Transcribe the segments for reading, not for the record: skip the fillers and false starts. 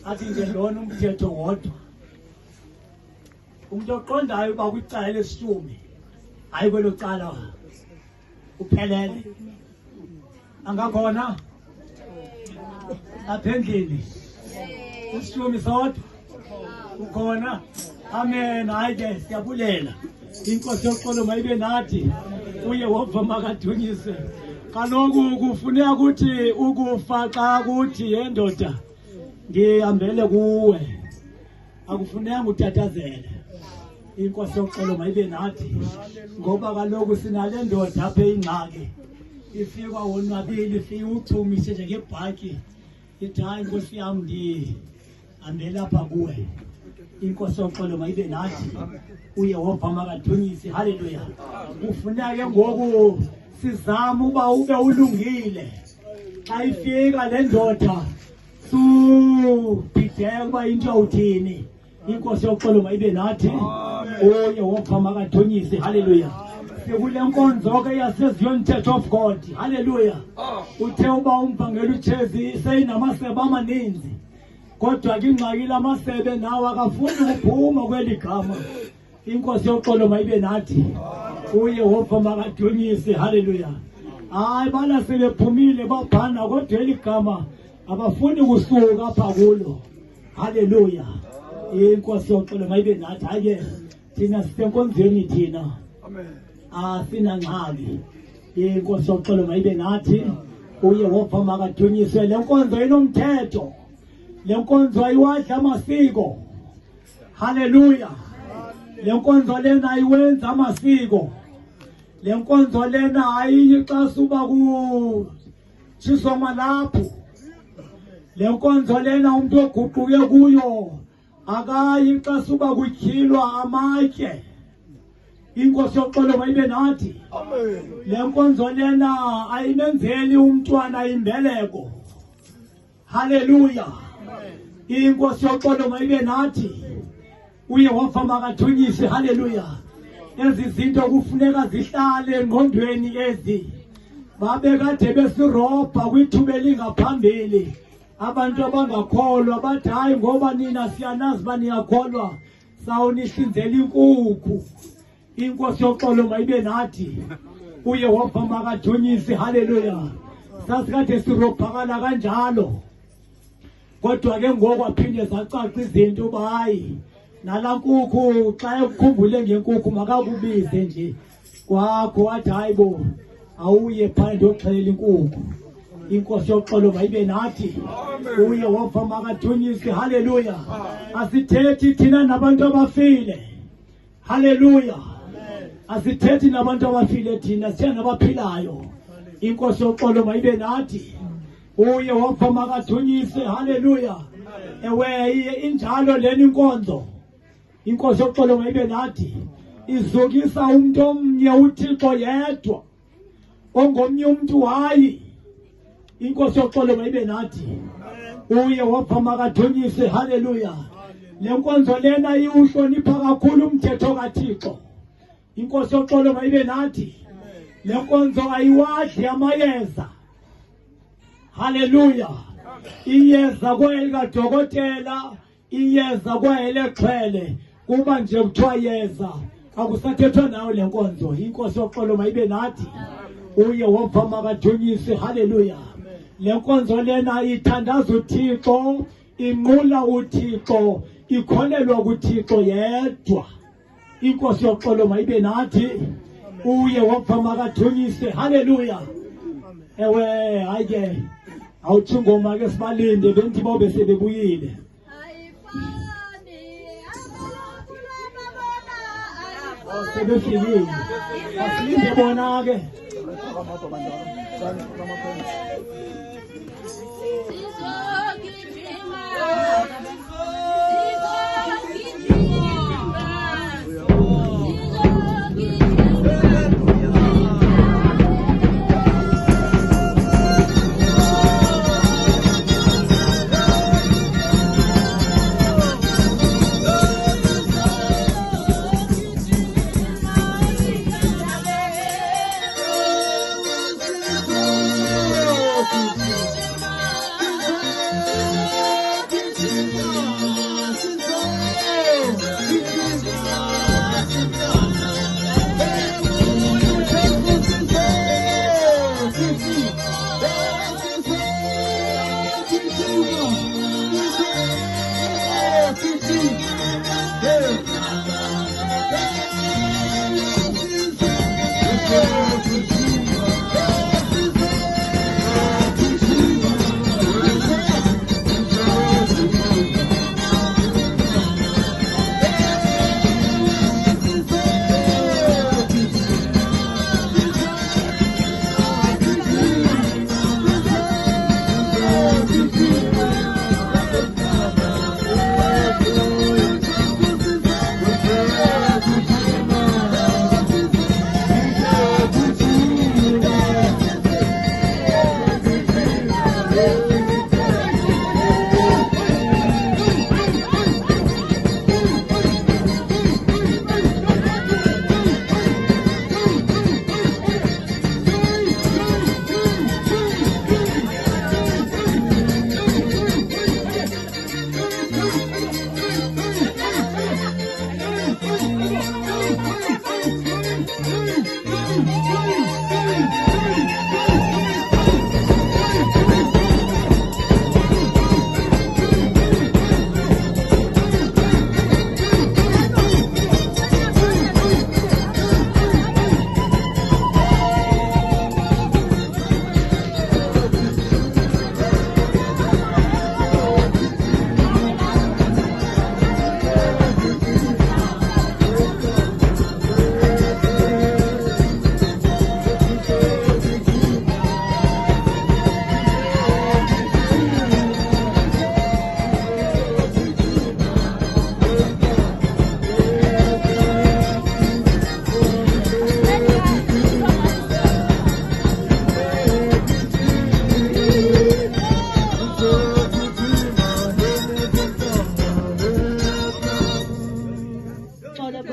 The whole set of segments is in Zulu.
athi nje lona umthetho wodwa umuntu oqondayo uba kwicala lesishumi hayi kwelo cala uphelele angakhona apha endlini isishumi sodwa ukhona. Amen. Hayi ke siyabulela inkosi yoxolo mayibe nathi uye wova makadunyiswe. Kaloku kufuneka ukuthi ukufa xa kuthi yendoda ngihambele kuwe akufuneka utatazele. Inkosi yoxolo mayibe nathi ngoba kaloku sinale ndoda apha ingxaki ifika wonwabile ifika uchumise nje ngebhaki ithi hayi inkosi yam ndihambele apha kuwe. Inkosi yoxolo mayibe nathi uye wova makadunyiswe. Haleluya. Kufuneka ke ngoku sizama uba ube ulungile xa ifika le ndoda subhideka uba into yawuthini. Inkosi yoxolo mayibe nathi uye wova makadunyiswe. Haleluya. Sikule nkonzo ke yaseZion Church of God. Haleluya. Uthe uba umvangeli uChezi seyinamasebe amaninzi kodwa ke ingxaki lamasebe nawo akafuni ukuphuma kweli gama. Inkosi yoxolo mayibe nathi uye wova makadunyiswe. Haleluya. Hayi bala sebephumile babhana kodwa eli gama abafuni kusuka apha kulo. Haleluya. Inkosi yoxolo mayibe nathi. Hayi thina sisenkonzweni thina. Amen. Sina ngxaki. Inkosi yoxolo mayibe nathi uye wova makadunyiswe. Le nkonzo inomthetho. Le nkonzo ayiwadla amasiko. Haleluya. Le nkonzo lena ayiwenza amasiko. Le nkonzo lena ayixasa uba kutshiswa amalaphu. Le nkonzo lena umuntu oguquke kuyo akayixasa uba kutyhilwa amatye. Inkosi yoxolo mayibe nathi. Le nkonzo lena ayimenzeli umntwana imbeleko. Haleluya. Inkosi yoxolo mayibe nathi uye wova makadunyiswe. Haleluya. Ezi zinto kufuneka zihlale engqondweni ezi. Babe kade besirobha kwithuba elingaphambili. Abantu abangakholwa bathi hayi ngoba nina siyanazi uba niyakholwa sawunihlinzela inkukhu. Inkosi yoxolo mayibe nathi uye wova makadunyiswe. Haleluya. Sasikade sirobhakala kanjalo kodwa ke ngoku aphinde zacaca izinto uba hayi nala nkukhu xa ekukhumbule ngenkukhu makakubize nje kwakho athi hayi bo awuye phaya ndoxhelela inkukhu. Inkosi yoxolo mayibe nathi uye wova makadunyiswe. Haleluya. Asithethi thina nabantu abafile. Haleluya. Asithethi nabantu abafile thina siya nabaphilayo. Inkosi yoxolo mayibe nathi uye wova makadunyiswe. Haleluya. Ewe injalo lena inkonzo. Inkosi yoxolo mayibe nathi izukisa umuntu omnye uThixo yedwa ongomnye umuntu hayi. Inkosi yoxolo mayibe nathi uye wova makadunyiswe. Haleluya. Le nkonzo lena iwuhlonipha kakhulu umthetho kaThixo. Inkosi yoxolo mayibe nathi le nkonzo ayiwadli amayeza. Haleluya. Iyeza kwelikaDokotela iyeza kwelexhwele kuba nje kuthiwa yeza akusathethwa nayo le nkonzo. Inkosi yoxolo mayibe nathi uye wova makadunyiswe. Haleluya. Le nkonzo lena ithandaza uThixo inqula uThixo ikholelwa kuThixo yedwa. Inkosi yoxolo mayibe nathi uye wova makadunyiswe. Haleluya. Ewe hayi ke awuthi ngoma ke sibalinde benthi bobe sebebuyile. Sebefikile. Asilinde bona ke.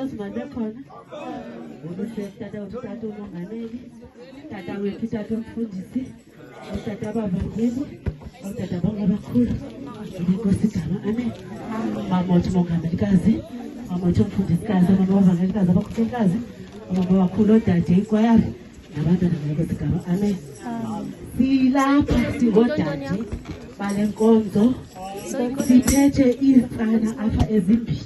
inkosi mabekhona. Ubuse tata wethu tata umongameli, tata wethu tata umfundisi, utata abavangeli, utata bonke abakhulu. Inkosi igama, amen. Mama wethu umongamelikazi, mama wethu umfundisikazi, mama abavangelikazi abakhulukazi, mama abakhulu odade ikwayari, nabantwana benkosi igama, amen. Silapha singodade bale nkonzo, siphethe izitsana apha ezimbini.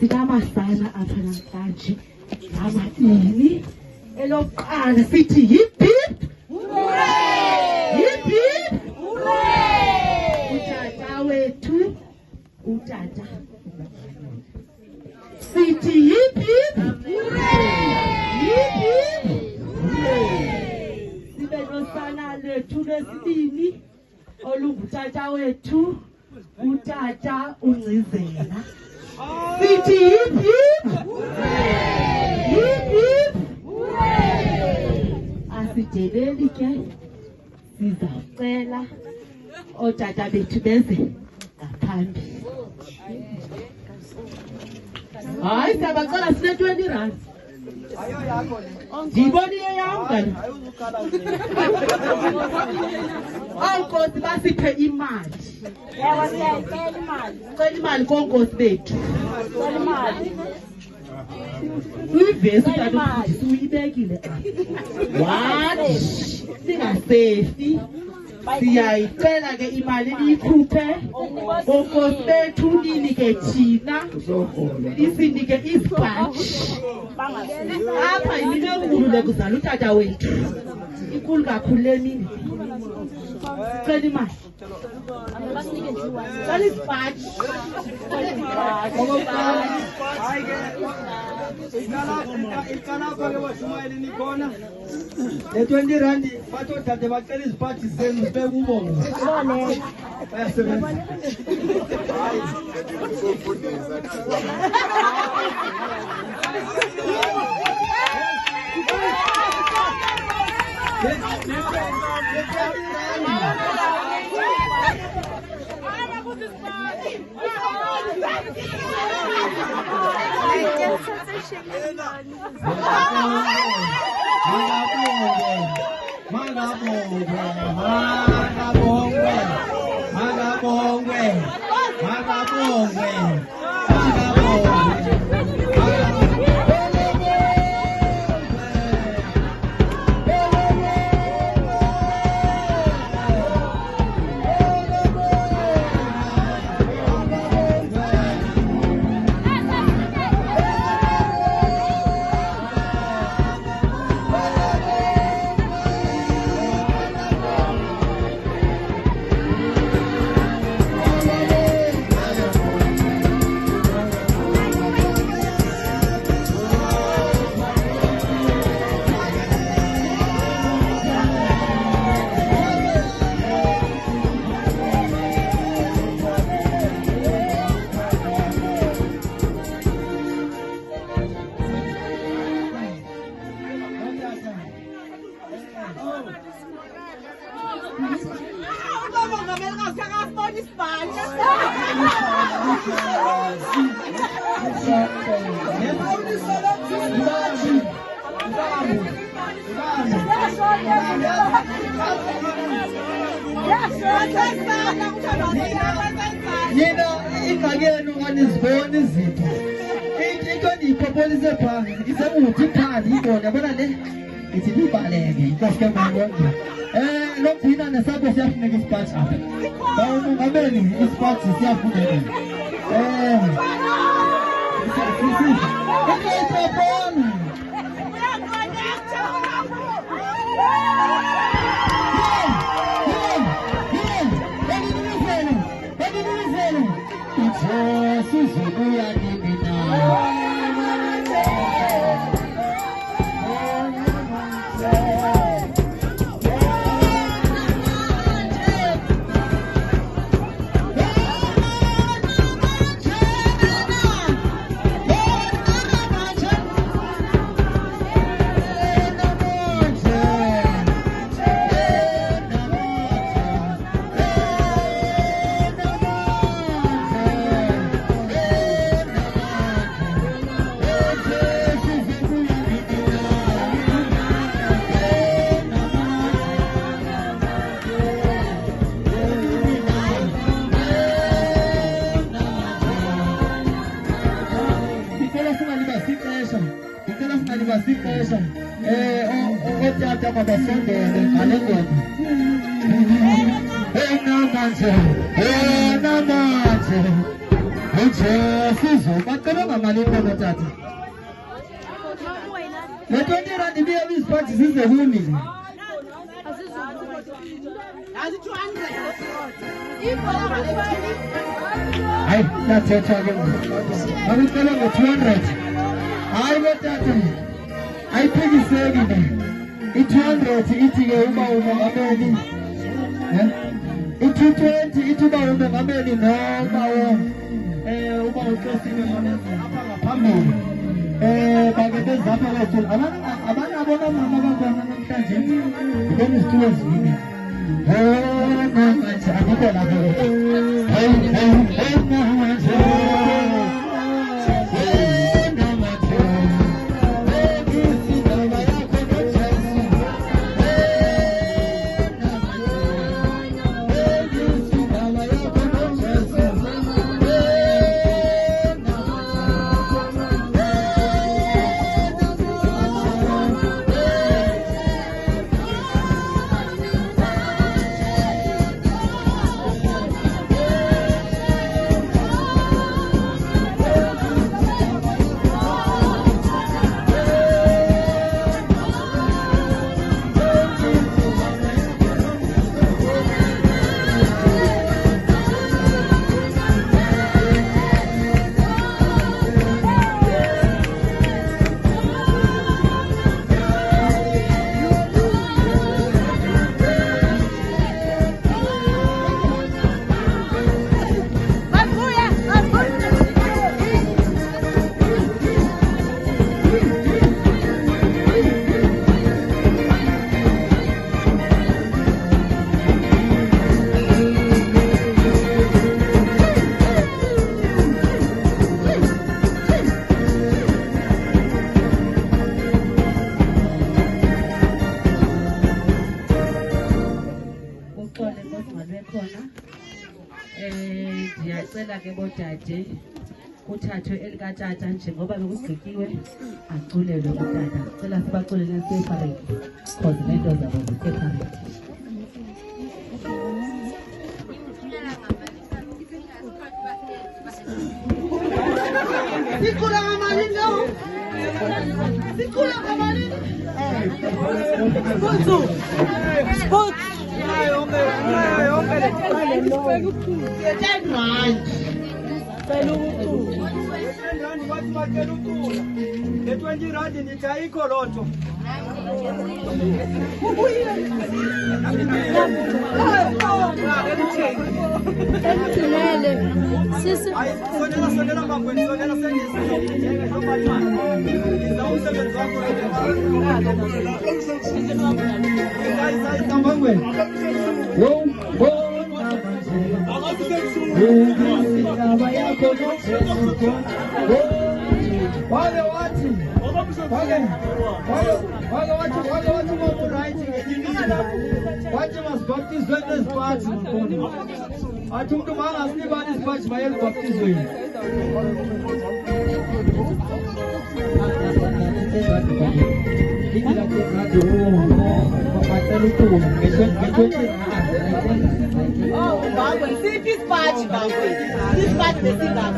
Sinamasana apha namhlanje amabini. Elokuqala sithi hip hip hooray, hip hip hooray. Utata wethu, utata sithi hip hip hooray, hip hip hooray. Sibe nosana lethu lesibini olungutata wethu, utata uNgcizela. Sithi hip hip hooray, hip hip hooray. Asideleli ke, sizawucela otata bethu beze ngaphambili. Hayi, siyabacela sine-20 rand. Ndiyibonile yam ngani? Oonkosi basiphe imali. Ewe, siyayicela imali. Cela imali koonkosi bethu. Cela imali. Uyivesi utata umfundisi uyibekile wathi singasefi. Siyayicela ke imali niyikhuphe koonkosi bethu, ninike thina, isinike isipaji. Apha yimini enkulu lekuzala utata wethu, inkulu kakhulu le mini. Cela imali, cela isipaji. Le 20 rand bathi odade bacela izipathi zenu zibe kubo. Bayasebenza. Nina ingakenu nganizibona izinto. Into endiyiproponise phaa isemuthi iphali ibona yabona le ithi libaleke inkosi kemonke. Lo mbhinane sakho siyafuneka isipaji apha. Bawumongameli isipaji siyafuneka. Iprofona. Jesus, we are living now. kabasondele ngale ngoma. Enamanje. Nje sizobacela ngamalini batata. Le 20 rand ibiya iziphathi zize kuni. Hayi nathetha ke. Akucela ngo200. Hayi batata. Ayiphikiseki ne. I200 ithi ke uma umongameli. I220 ithi uba umongameli noma uba uqesile ngapha ngaphambili. Bake bezapha lethu abanabona mama bakhona namhlanje. Ngibona izitulo zini. Manje akukho lapho. Hey manje. Ndiyacela ke bodade kuthathwe elikatata njengoba bekugqitywe aculelwe kutata. Cela sibaculele separate because neento zabo ziseparate. Sikula ngamali no. Sikula ngamali. Sport. Le 20 rand nitaiko loto. Sonela mabweni, sonela sengisi. Ngiza umsebenzi wakho Oh, Bangwe, see this patch, Bangwe. This patch, they see that.